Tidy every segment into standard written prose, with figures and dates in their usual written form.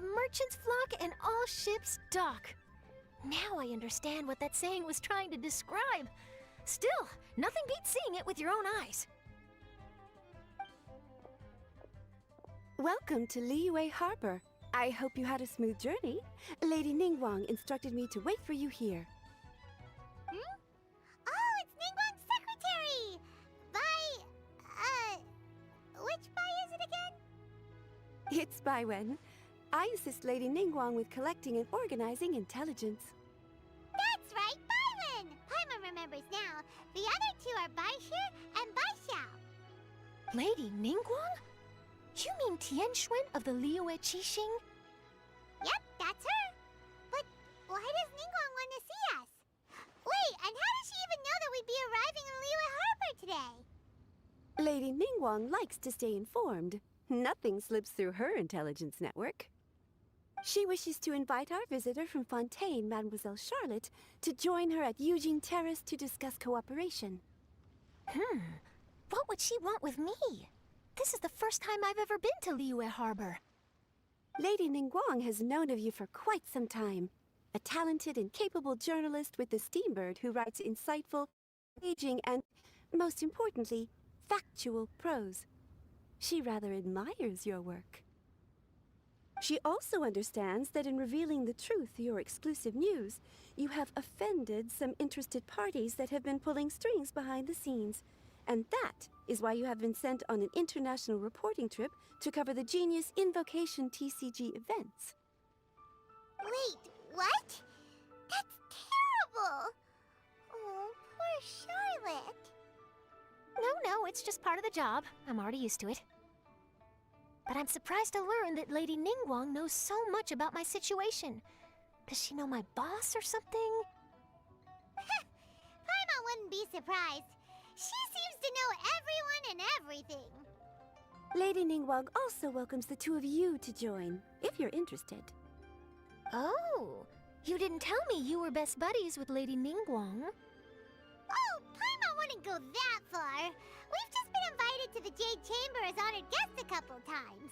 a merchant's flock and all ships dock. Now I understand what that saying was trying to describe. Still, nothing beats seeing it with your own eyes. Welcome to Liyue Harbor. I hope you had a smooth journey. Lady Ningguang instructed me to wait for you here. Hmm? Oh, it's Ningguang's secretary! Which Bai is it again? It's Baiwen. I assist Lady Ningguang with collecting and organizing intelligence. That's right, Baiwen! Paimon remembers now. The other two are Baishir and Baishao. Lady Ningguang? You mean Tianxuan of the Liyue Qixing? Yep, that's her. But why does Ningguang want to see us? Wait, and how does she even know that we'd be arriving in Liyue Harbor today? Lady Ningguang likes to stay informed. Nothing slips through her intelligence network. She wishes to invite our visitor from Fontaine, Mademoiselle Charlotte, to join her at Eugene Terrace to discuss cooperation. What would she want with me? This is the first time I've ever been to Liyue Harbor. Lady Ningguang has known of you for quite some time. A talented and capable journalist with the Steambird who writes insightful, engaging, and, most importantly, factual prose. She rather admires your work. She also understands that in revealing the truth through your exclusive news, you have offended some interested parties that have been pulling strings behind the scenes. And that is why you have been sent on an international reporting trip to cover the Genius Invocation TCG events. Wait, what? That's terrible! Oh, poor Charlotte. No, it's just part of the job. I'm already used to it. But I'm surprised to learn that Lady Ningguang knows so much about my situation. Does she know my boss or something? Paimon wouldn't be surprised. She seems to know everyone and everything. Lady Ningguang also welcomes the two of you to join, if you're interested. Oh, you didn't tell me you were best buddies with Lady Ningguang. Oh, Paimon wouldn't go that far. We've just been invited to the Jade Chamber as honored guests a couple times.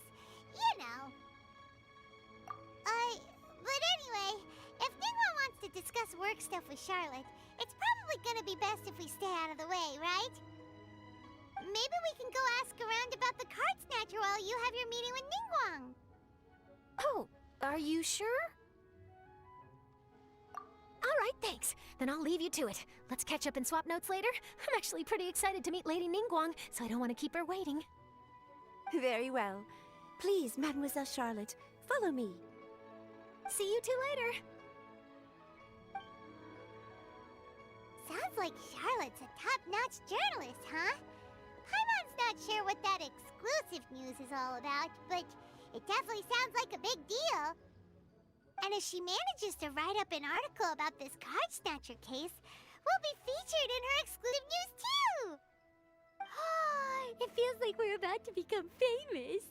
You know. But anyway, if Ningguang wants to discuss work stuff with Charlotte, it's probably gonna be best if we stay out of the way, right? Maybe we can go ask around about the card snatcher while you have your meeting with Ningguang. Oh, are you sure? All right, thanks. Then I'll leave you to it. Let's catch up and swap notes later. I'm actually pretty excited to meet Lady Ningguang, so I don't want to keep her waiting. Very well. Please, Mademoiselle Charlotte, follow me. See you two later. Sounds like Charlotte's a top-notch journalist, huh? Paimon's not sure what that exclusive news is all about, but it definitely sounds like a big deal. And if she manages to write up an article about this card snatcher case, we'll be featured in her exclusive news too! It feels like we're about to become famous.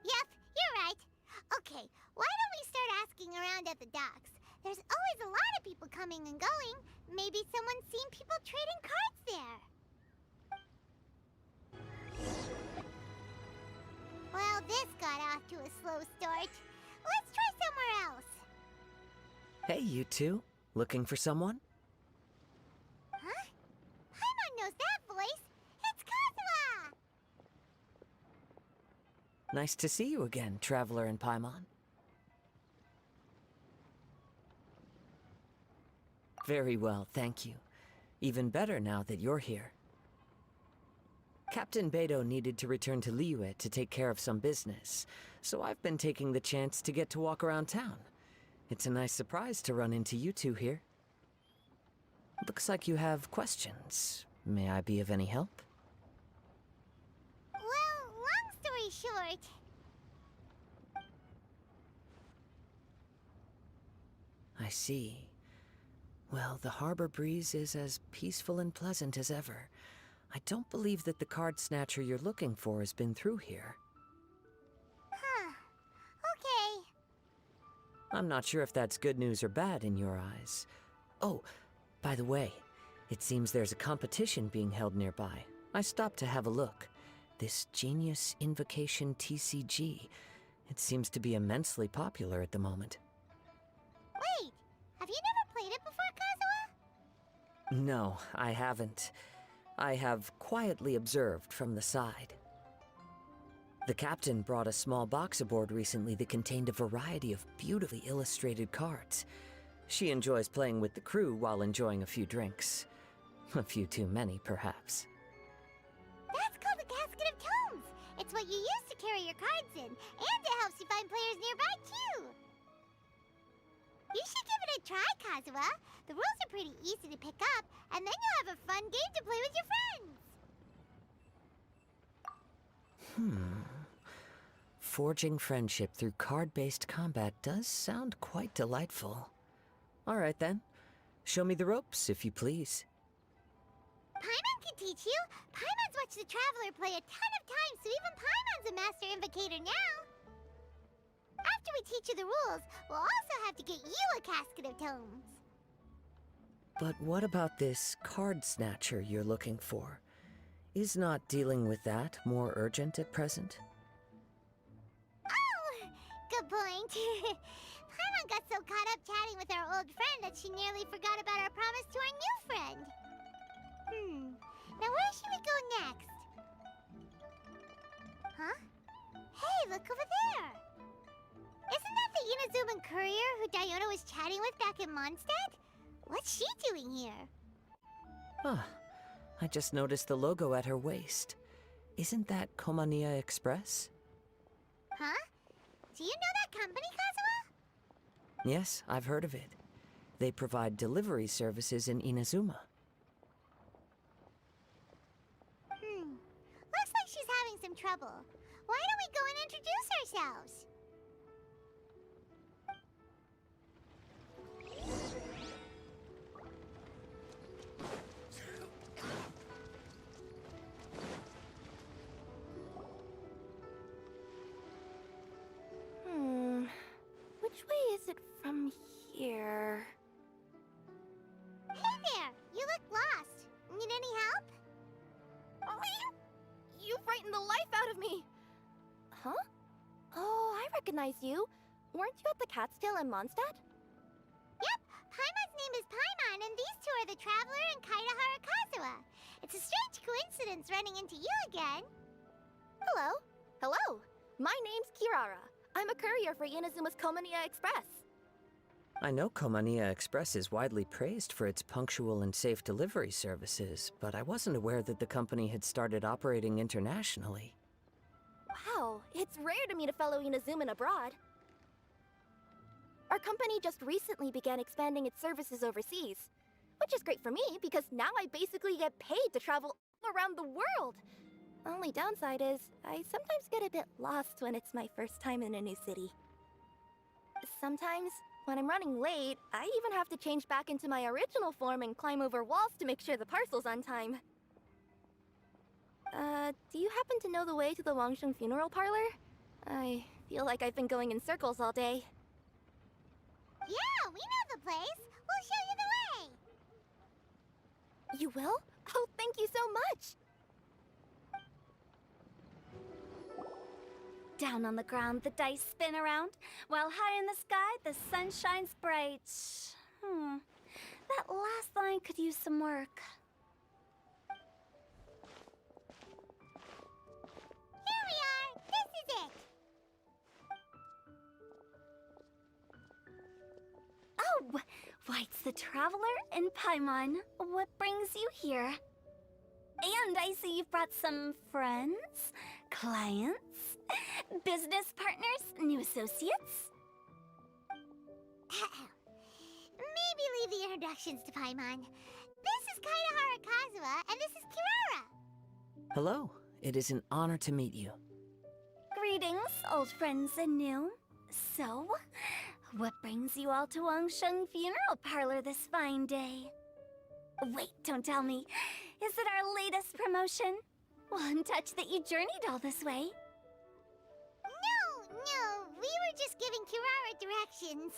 Yep, you're right. Okay, why don't we start asking around at the docks? There's always a lot of people coming and going. Maybe someone's seen people trading cards there. Well, this got off to a slow start. Let's try somewhere else. Hey, you two. Looking for someone? Huh? Paimon knows that voice. It's Kazuha! Nice to see you again, Traveler and Paimon. Very well, thank you. Even better now that you're here. Captain Beidou needed to return to Liyue to take care of some business, so I've been taking the chance to get to walk around town. It's a nice surprise to run into you two here. Looks like you have questions. May I be of any help? Well, long story short... I see. Well, the harbor breeze is as peaceful and pleasant as ever. I don't believe that the card snatcher you're looking for has been through here. Huh. Okay. I'm not sure if that's good news or bad in your eyes. Oh, by the way, it seems there's a competition being held nearby. I stopped to have a look. This Genius Invocation TCG. It seems to be immensely popular at the moment. Wait, have you never played it before, Kazuha? No, I haven't. I have quietly observed from the side. The captain brought a small box aboard recently that contained a variety of beautifully illustrated cards. She enjoys playing with the crew while enjoying a few drinks. A few too many, perhaps. That's called the Casket of Tomes. It's what you use to carry your cards in, and it helps you find players nearby, too. You should give it a try, Kazuha. The rules are pretty easy to pick up, and then you'll have a fun game to play with your friends. Forging friendship through card-based combat does sound quite delightful. All right, then. Show me the ropes, if you please. Paimon can teach you. Paimon's watched the Traveler play a ton of times, so even Paimon's a master invocator now. After we teach you the rules, we'll also have to get you a Casket of Tomes. But what about this card snatcher you're looking for? Is not dealing with that more urgent at present? Oh, good point. Paimon got so caught up chatting with our old friend that she nearly forgot about our promise to our new friend. Now where should we go next? Huh? Hey, look over there! Isn't that the Inazuman courier who Diona was chatting with back in Mondstadt? What's she doing here? Ah, I just noticed the logo at her waist. Isn't that Komania Express? Huh? Do you know that company, Kazuha? Yes, I've heard of it. They provide delivery services in Inazuma. Looks like she's having some trouble. Why don't we go and introduce ourselves? Which way is it from here? Hey there! You look lost. Need any help? You frightened the life out of me! Huh? Oh, I recognize you. Weren't you at the Cat's Tail in Mondstadt? Yep, Paimon's name is Paimon, and these two are the Traveler and Kaidahara Kazuha. It's a strange coincidence running into you again. Hello. Hello. My name's Kirara. I'm a courier for Inazuma's Komania Express. I know Komania Express is widely praised for its punctual and safe delivery services, but I wasn't aware that the company had started operating internationally. Wow, it's rare to meet a fellow Inazuman abroad. Our company just recently began expanding its services overseas, which is great for me because now I basically get paid to travel all around the world. Only downside is, I sometimes get a bit lost when it's my first time in a new city. Sometimes, when I'm running late, I even have to change back into my original form and climb over walls to make sure the parcel's on time. Do you happen to know the way to the Wangsheng funeral parlor? I feel like I've been going in circles all day. Yeah, we know the place. We'll show you the way. You will? Oh, thank you so much! Down on the ground, the dice spin around, while high in the sky, the sun shines bright. That last line could use some work. Here we are. This is it. Oh, why, it's the Traveler and Paimon. What brings you here? And I see you've brought some friends, clients, business partners, new associates. Maybe leave the introductions to Paimon. This is Kaidahara Kazuha, and this is Kirara. Hello, it is an honor to meet you. Greetings, old friends and new. So, what brings you all to Wangsheng Funeral Parlor this fine day? Wait, don't tell me. Is it our latest promotion? One touch that you journeyed all this way. No, we were just giving Kirara directions.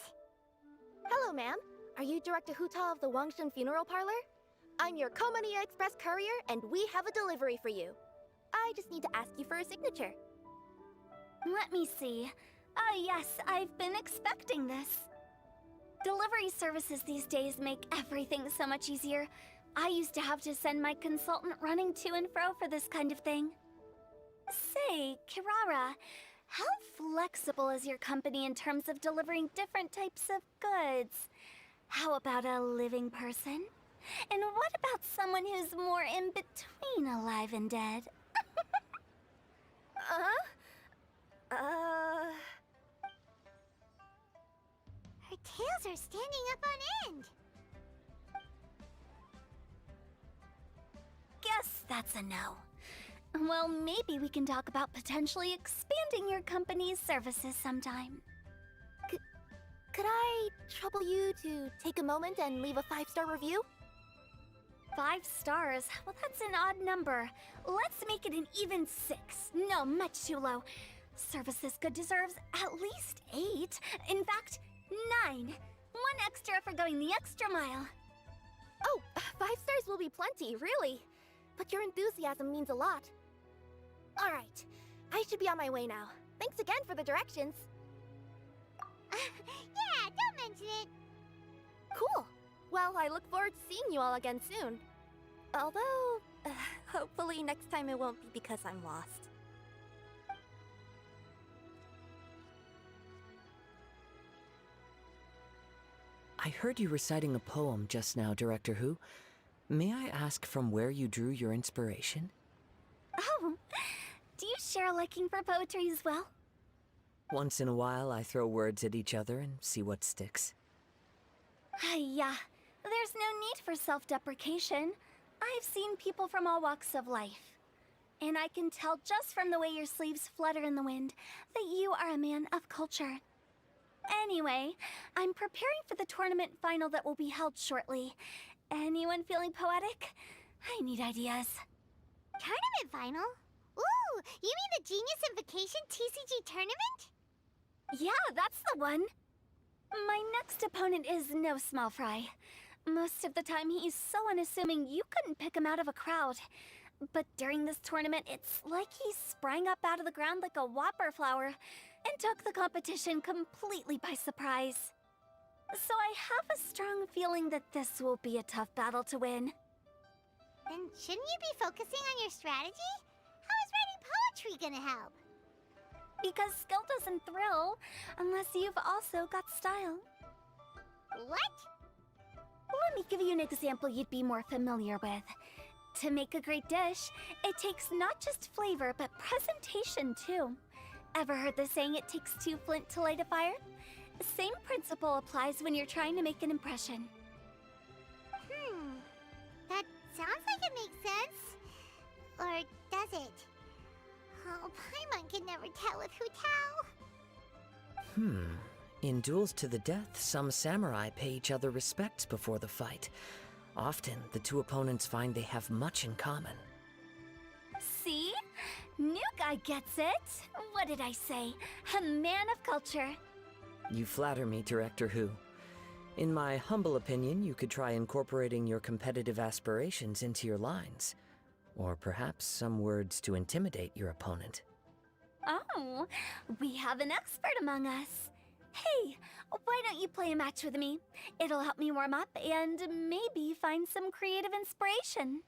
Hello, ma'am. Are you Director Huta of the Wangsheng Funeral Parlor? I'm your Komania Express courier, and we have a delivery for you. I just need to ask you for a signature. Let me see. Ah, yes, I've been expecting this. Delivery services these days make everything so much easier. I used to have to send my consultant running to and fro for this kind of thing. Say, Kirara, how flexible is your company in terms of delivering different types of goods? How about a living person? And what about someone who's more in between alive and dead? Her tails are standing up on end. Guess that's a no. Well, maybe we can talk about potentially expanding your company's services sometime. Could I trouble you to take a moment and leave a 5-star review? 5 stars? Well, that's an odd number. Let's make it an even 6. No, much too low. Service this good deserves at least 8. In fact, 9. 1 extra for going the extra mile. Oh, 5 stars will be plenty, really. But your enthusiasm means a lot. All right, I should be on my way now. Thanks again for the directions. Yeah, don't mention it. Cool. Well, I look forward to seeing you all again soon. Although, hopefully next time it won't be because I'm lost. I heard you reciting a poem just now, Director Who. May I ask from where you drew your inspiration? Oh, do you share a liking for poetry as well? Once in a while, I throw words at each other and see what sticks. Yeah, there's no need for self-deprecation. I've seen people from all walks of life. And I can tell just from the way your sleeves flutter in the wind that you are a man of culture. Anyway, I'm preparing for the tournament final that will be held shortly. Anyone feeling poetic? I need ideas. Tournament final? Ooh, you mean the Genius Invocation TCG tournament? Yeah, that's the one. My next opponent is no small fry. Most of the time he's so unassuming you couldn't pick him out of a crowd. But during this tournament, it's like he sprang up out of the ground like a whopper flower and took the competition completely by surprise. So I have a strong feeling that this will be a tough battle to win. Then shouldn't you be focusing on your strategy? How is writing poetry gonna help? Because skill doesn't thrill unless you've also got style. What? Let me give you an example you'd be more familiar with. To make a great dish, it takes not just flavor, but presentation too. Ever heard the saying, it takes 2 flint to light a fire? Same principle applies when you're trying to make an impression. That sounds like it makes sense. Or does it? Oh, Paimon can never tell with Hu Tao. In duels to the death, some samurai pay each other respects before the fight. Often, the two opponents find they have much in common. See? New guy gets it. What did I say? A man of culture. You flatter me, Director Who. In my humble opinion, you could try incorporating your competitive aspirations into your lines. Or perhaps some words to intimidate your opponent. Oh, we have an expert among us. Hey, why don't you play a match with me? It'll help me warm up and maybe find some creative inspiration.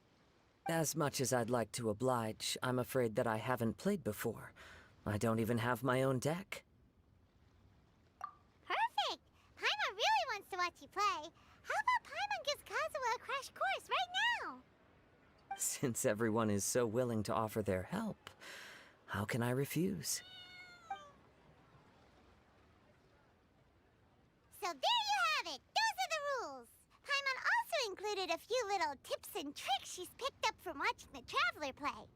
As much as I'd like to oblige, I'm afraid that I haven't played before. I don't even have my own deck. Perfect! Paimon really wants to watch you play. How about Paimon gives Kazuha a crash course right now? Since everyone is so willing to offer their help, how can I refuse? So there you have it! Those are the rules! Paimon also included a few little tips and tricks she's picked up from watching the Traveler play.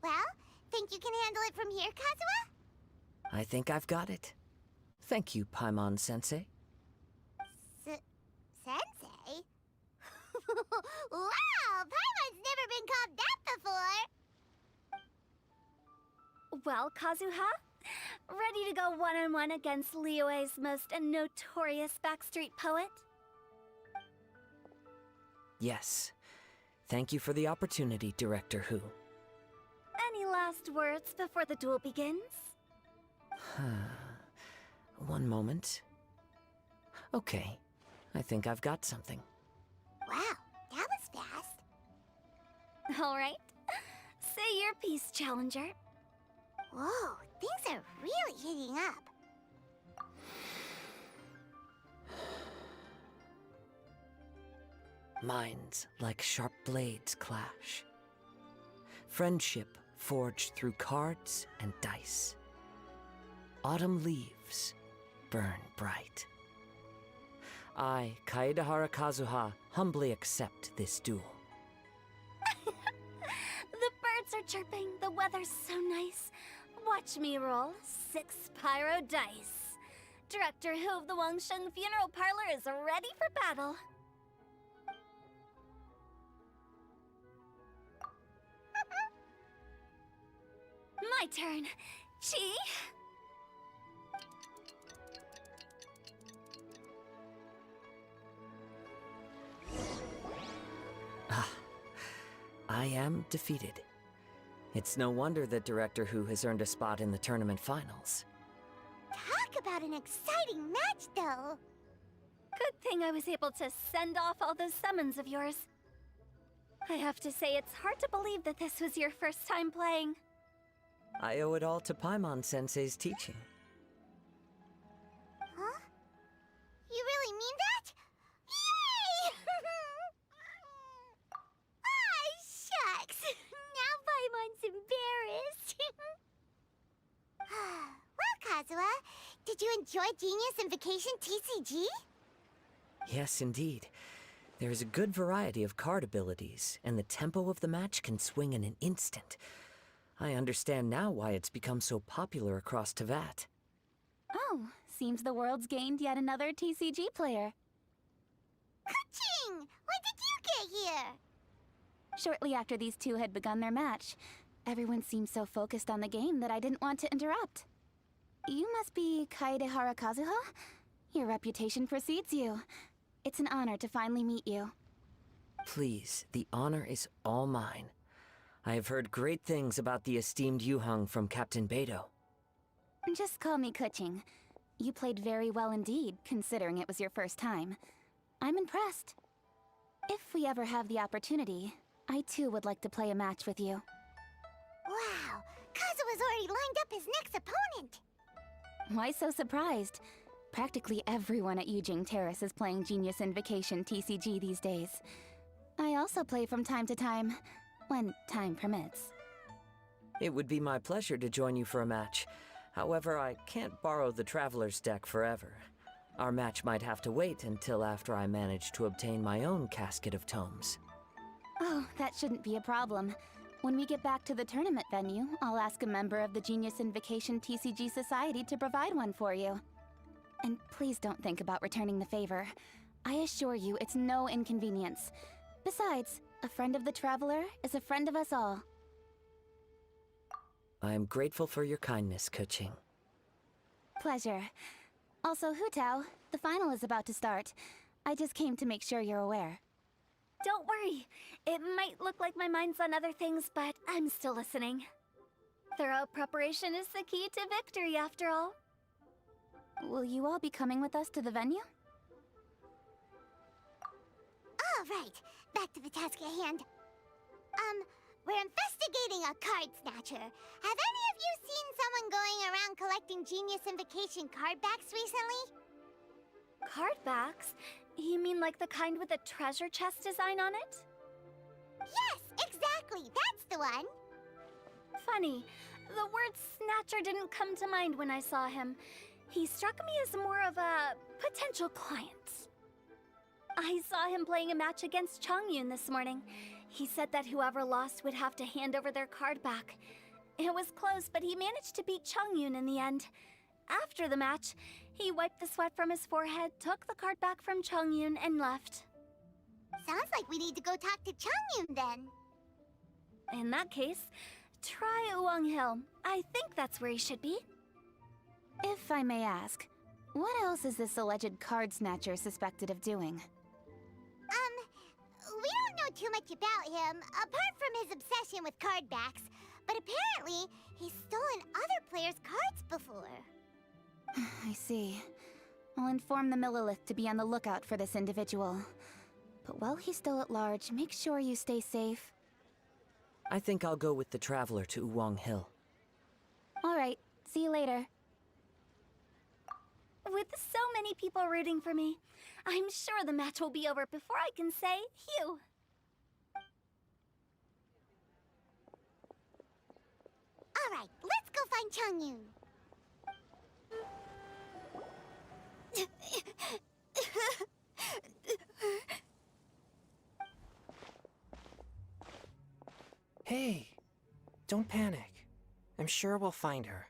Well, think you can handle it from here, Kazuha? I think I've got it. Thank you, Paimon-sensei. Sensei? Wow! Paimon's never been called that before! Well, Kazuha, ready to go one-on-one against Liyue's most notorious backstreet poet? Yes. Thank you for the opportunity, Director Who. Any last words before the duel begins? One moment. Okay, I think I've got something. Wow, that was fast. All right. Say your piece, Challenger. Whoa, things are really heating up. Minds like sharp blades clash. Friendship forged through cards and dice. Autumn leaves burn bright. I, Kaedehara Kazuha, humbly accept this duel. The birds are chirping, the weather's so nice. Watch me roll 6 pyro dice. Director Hu of the Wangsheng Funeral Parlor is ready for battle. My turn. Chi? I am defeated. It's no wonder that Director Hu has earned a spot in the tournament finals. Talk about an exciting match, though. Good thing I was able to send off all those summons of yours. I have to say, it's hard to believe that this was your first time playing. I owe it all to Paimon-sensei's teaching. Huh? You really mean that? Yay! Ah, shucks. Now Paimon's embarrassed. Well, Kazuha, did you enjoy Genius Invocation TCG? Yes, indeed. There is a good variety of card abilities, and the tempo of the match can swing in an instant. I understand now why it's become so popular across Teyvat. Oh, seems the world's gained yet another TCG player. Ka-ching! When did you get here? Shortly after these two had begun their match, everyone seemed so focused on the game that I didn't want to interrupt. You must be Kaedehara Kazuha? Your reputation precedes you. It's an honor to finally meet you. Please, the honor is all mine. I have heard great things about the esteemed Yuheng from Captain Beidou. Just call me Kuching. You played very well indeed, considering it was your first time. I'm impressed. If we ever have the opportunity, I too would like to play a match with you. Wow, Kazuha's already lined up his next opponent. Why so surprised? Practically everyone at Yujing Terrace is playing Genius Invocation TCG these days. I also play from time to time, when time permits. It would be my pleasure to join you for a match. However, I can't borrow the Traveler's deck forever. Our match might have to wait until after I manage to obtain my own casket of tomes. Oh, that shouldn't be a problem. When we get back to the tournament venue, I'll ask a member of the Genius Invocation TCG Society to provide one for you. And please don't think about returning the favor. I assure you it's no inconvenience. Besides, a friend of the Traveler is a friend of us all. I am grateful for your kindness, Kuching. Pleasure. Also, Hutao, the final is about to start. I just came to make sure you're aware. Don't worry. It might look like my mind's on other things, but I'm still listening. Thorough preparation is the key to victory, after all. Will you all be coming with us to the venue? All right, back to the task at hand. We're investigating a card snatcher. Have any of you seen someone going around collecting Genius Invocation card backs recently? Card backs? You mean like the kind with a treasure chest design on it? Yes, exactly, that's the one. Funny, the word snatcher didn't come to mind when I saw him. He struck me as more of a potential client. I saw him playing a match against Chongyun this morning. He said that whoever lost would have to hand over their card back. It was close, but he managed to beat Chongyun in the end. After the match, he wiped the sweat from his forehead, took the card back from Chongyun, and left. Sounds like we need to go talk to Chongyun then. In that case, try Uwang Hill. I think that's where he should be. If I may ask, what else is this alleged card snatcher suspected of doing? We don't know too much about him, apart from his obsession with card backs. But apparently, he's stolen other players' cards before. I see. I'll inform the Millilith to be on the lookout for this individual. But while he's still at large, make sure you stay safe. I think I'll go with the Traveler to Uwang Hill. Alright, see you later. With so many people rooting for me, I'm sure the match will be over before I can say phew. All right, let's go find Changyun. Hey, don't panic. I'm sure we'll find her.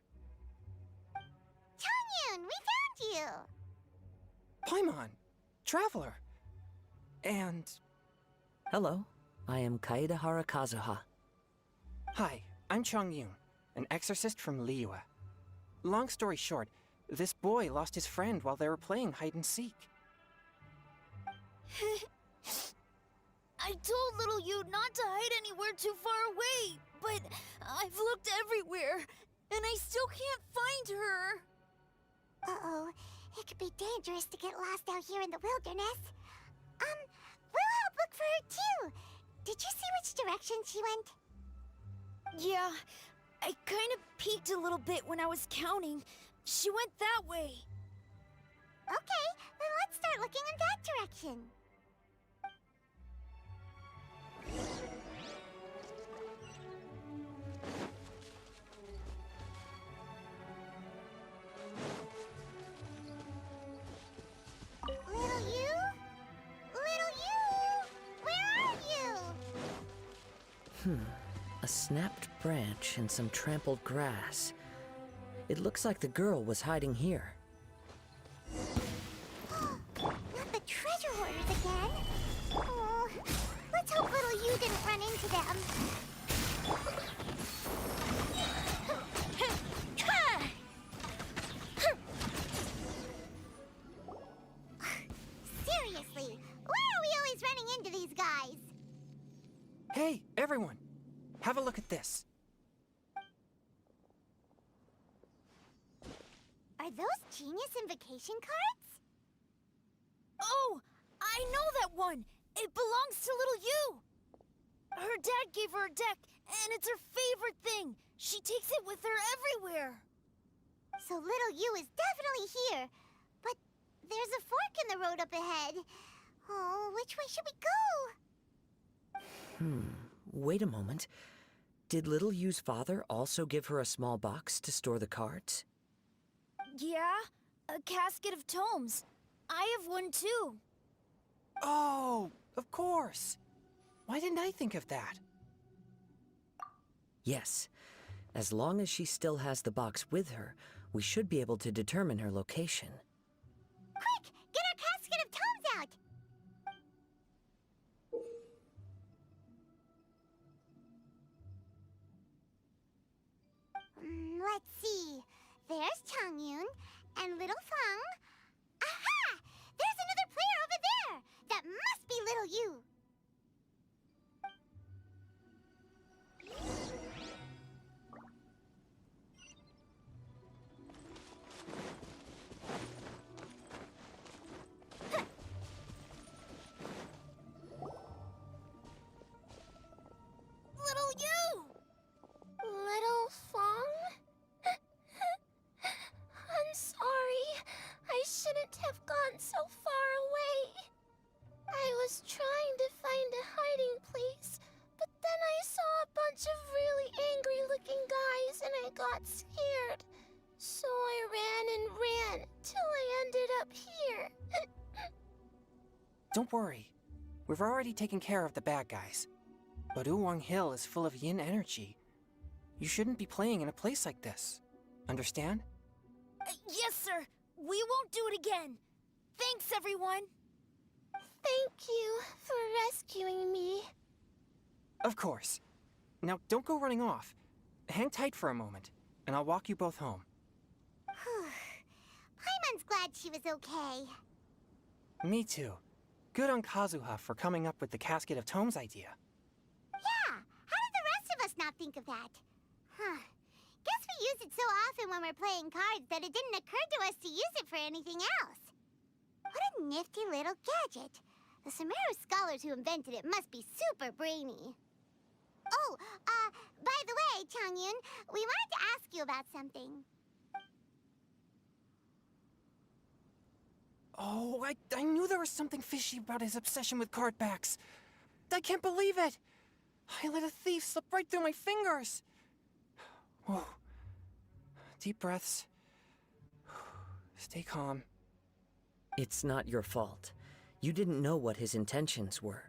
Changyun, we found you! Paimon, Traveler. And... Hello, I am Kaedahara Kazuha. Hi, I'm Changyun, an exorcist from Liyue. Long story short, this boy lost his friend while they were playing hide-and-seek. I told little you not to hide anywhere too far away, but I've looked everywhere, and I still can't find her. Uh-oh, it could be dangerous to get lost out here in the wilderness. We'll help look for her too. Did you see which direction she went? Yeah, I kind of peeked a little bit when I was counting. She went that way. Okay, then let's start looking in that direction. Little you? Little you? Where are you? A snapped branch and some trampled grass. It looks like the girl was hiding here. Not the treasure hoarders again. Oh, let's hope little you didn't run into them. Seriously, why are we always running into these guys? Hey, everyone! Have a look at this. Are those genius invocation cards? Oh, I know that one. It belongs to little you. Her dad gave her a deck, and it's her favorite thing. She takes it with her everywhere. So little you is definitely here. But there's a fork in the road up ahead. Oh, which way should we go? Wait a moment. Did Little Yu's father also give her a small box to store the cards? Yeah, a casket of tomes. I have one too. Oh, of course! Why didn't I think of that? Yes. As long as she still has the box with her, we should be able to determine her location. Quick, get our casket of tomes out! Let's see. There's Changyun and little Feng. Aha! There's another player over there! That must be little you! Little you! Little Fong? I'm sorry. I shouldn't have gone so far away. I was trying to find a hiding place, but then I saw a bunch of really angry-looking guys and I got scared. So I ran and ran till I ended up here. Don't worry. We've already taken care of the bad guys. But Uwang Hill is full of yin energy. You shouldn't be playing in a place like this. Understand? Yes, sir. We won't do it again. Thanks, everyone. Thank you for rescuing me. Of course. Now, don't go running off. Hang tight for a moment, and I'll walk you both home. Paimon's glad she was okay. Me too. Good on Kazuha for coming up with the Casket of Tomes idea. Yeah, how did the rest of us not think of that? Huh. Guess we use it so often when we're playing cards that it didn't occur to us to use it for anything else. What a nifty little gadget. The Sumeru scholars who invented it must be super brainy. Oh, by the way, Changyun, we wanted to ask you about something. Oh, I knew there was something fishy about his obsession with card backs. I can't believe it! I let a thief slip right through my fingers! Whoa. Deep breaths. Stay calm. It's not your fault. You didn't know what his intentions were.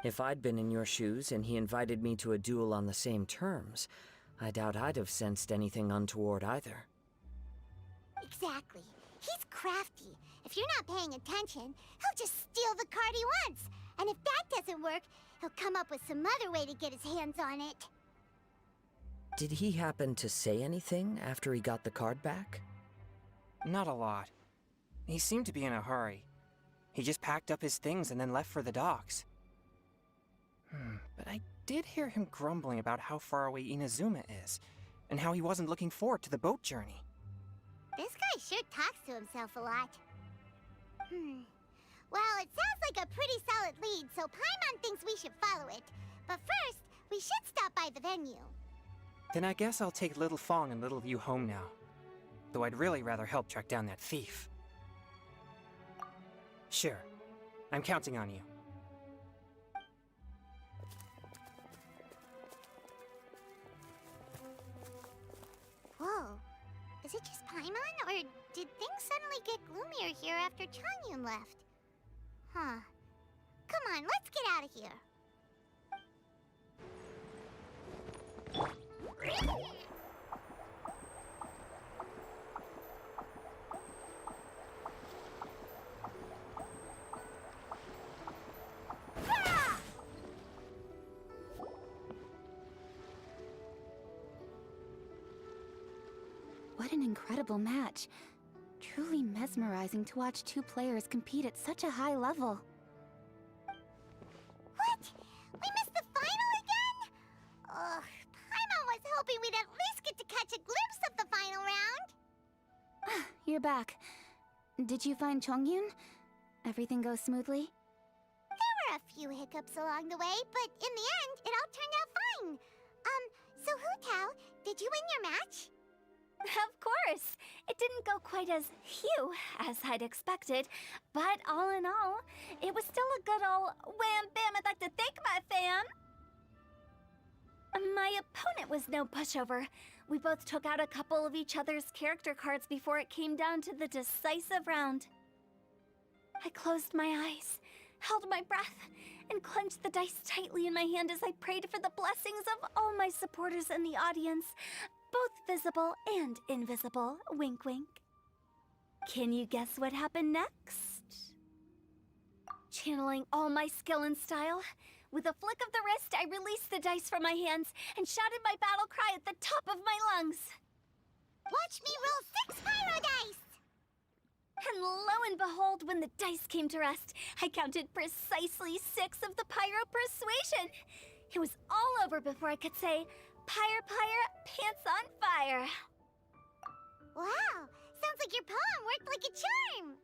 If I'd been in your shoes and he invited me to a duel on the same terms, I doubt I'd have sensed anything untoward either. Exactly. He's crafty. If you're not paying attention, he'll just steal the card he wants. And if that doesn't work, he'll come up with some other way to get his hands on it. Did he happen to say anything after he got the card back? Not a lot. He seemed to be in a hurry. He just packed up his things and then left for the docks. But I did hear him grumbling about how far away Inazuma is, and how he wasn't looking forward to the boat journey. This guy sure talks to himself a lot. Well, it sounds like a pretty solid lead, so Paimon thinks we should follow it. But first, we should stop by the venue. Then I guess I'll take Little Fong and Little View home now. Though I'd really rather help track down that thief. Sure. I'm counting on you. Whoa. Is it just Paimon, or did things suddenly get gloomier here after Changyun left? Huh. Come on, let's get out of here. What an incredible match. Truly mesmerizing to watch two players compete at such a high level. What? We missed the final again? Ugh, Paimon was hoping we'd at least get to catch a glimpse of the final round. You're back. Did you find Chongyun? Everything go smoothly? There were a few hiccups along the way, but in the end, it all turned out fine. So Hu Tao, did you win your match? Of course! It didn't go quite as phew as I'd expected, but all in all, it was still a good ol' wham bam I'd like to thank my fam! My opponent was no pushover. We both took out a couple of each other's character cards before it came down to the decisive round. I closed my eyes, held my breath, and clenched the dice tightly in my hand as I prayed for the blessings of all my supporters in the audience, both visible and invisible, wink wink. Can you guess what happened next? Channeling all my skill and style, with a flick of the wrist, I released the dice from my hands and shouted my battle cry at the top of my lungs. Watch me roll 6 pyro dice! And lo and behold, when the dice came to rest, I counted precisely 6 of the pyro persuasion. It was all over before I could say, "Pyre, pyre, pants on fire." Wow, sounds like your poem worked like a charm.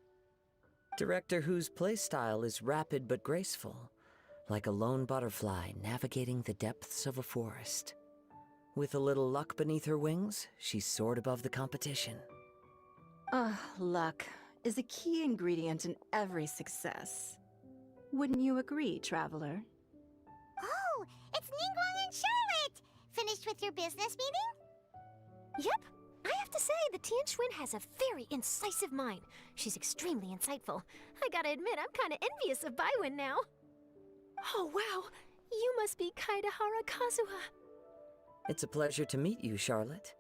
Director Who's playstyle is rapid but graceful, like a lone butterfly navigating the depths of a forest. With a little luck beneath her wings, she soared above the competition. Luck is a key ingredient in every success. Wouldn't you agree, Traveler? Oh, it's Ningguang and Charlotte! Finished with your business meeting? Yep. I have to say, the Tianquan has a very incisive mind. She's extremely insightful. I gotta admit, I'm kinda envious of Baiwen now. Oh, wow. You must be Kaidahara Kazuha. It's a pleasure to meet you, Charlotte.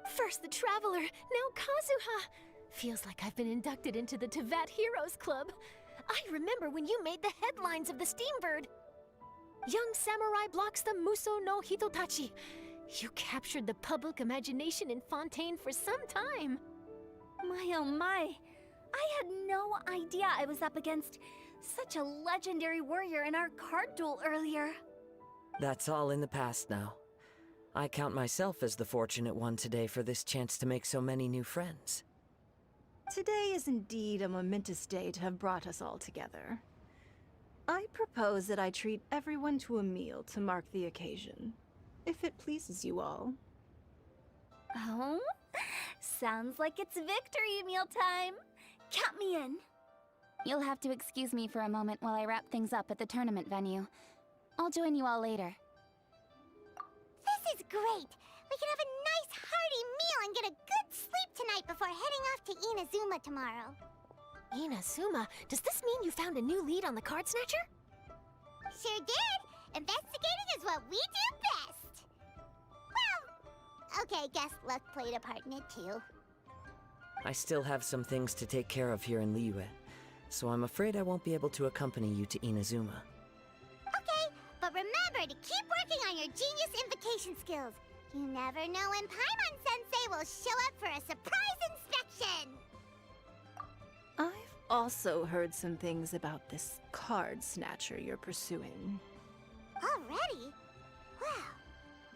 First the Traveler, now Kazuha. Feels like I've been inducted into the Tevat Heroes Club. I remember when you made the headlines of the Steambird. Young samurai blocks the Muso no Hitotachi. You captured the public imagination in Fontaine for some time. My oh my, I had no idea I was up against such a legendary warrior in our card duel earlier. That's all in the past now. I count myself as the fortunate one today for this chance to make so many new friends. Today is indeed a momentous day to have brought us all together. I propose that I treat everyone to a meal to mark the occasion, if it pleases you all. Oh? Sounds like it's victory meal time. Count me in. You'll have to excuse me for a moment while I wrap things up at the tournament venue. I'll join you all later. This is great! We can have a nice hearty meal and get a good sleep tonight before heading off to Inazuma tomorrow. Inazuma, does this mean you found a new lead on the card snatcher? Sure did! Investigating is what we do best! Well, okay, guess luck played a part in it too. I still have some things to take care of here in Liyue, so I'm afraid I won't be able to accompany you to Inazuma. Okay, but remember to keep working on your genius invocation skills. You never know when Paimon-sensei will show up for a surprise inspection! I've also heard some things about this card snatcher you're pursuing. Already? Wow,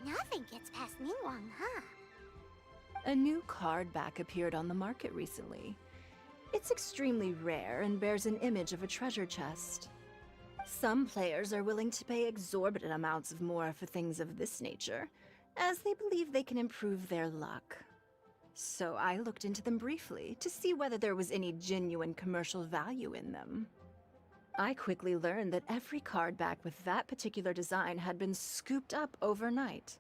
nothing gets past Ningguang, huh? A new card back appeared on the market recently. It's extremely rare and bears an image of a treasure chest. Some players are willing to pay exorbitant amounts of more for things of this nature, as they believe they can improve their luck. So I looked into them briefly to see whether there was any genuine commercial value in them. I quickly learned that every card back with that particular design had been scooped up overnight.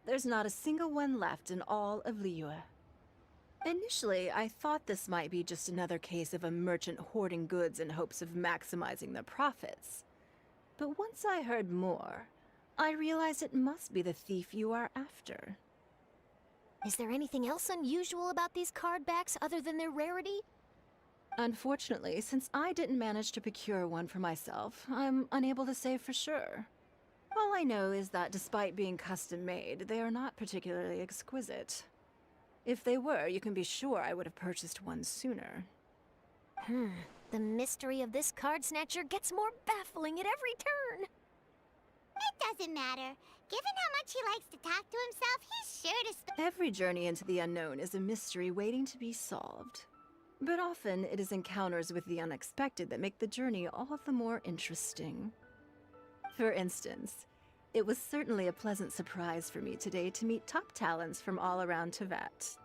There's not a single one left in all of Liyue. Initially, I thought this might be just another case of a merchant hoarding goods in hopes of maximizing their profits. But once I heard more, I realized it must be the thief you are after. Is there anything else unusual about these card backs other than their rarity? Unfortunately, since I didn't manage to procure one for myself, I'm unable to say for sure. All I know is that despite being custom-made, they are not particularly exquisite. If they were, you can be sure I would have purchased one sooner. The mystery of this card snatcher gets more baffling at every turn. It doesn't matter. Given how much he likes to talk to himself, he's sure to Every journey into the unknown is a mystery waiting to be solved. But often, it is encounters with the unexpected that make the journey all the more interesting. For instance, it was certainly a pleasant surprise for me today to meet top talents from all around Teyvat.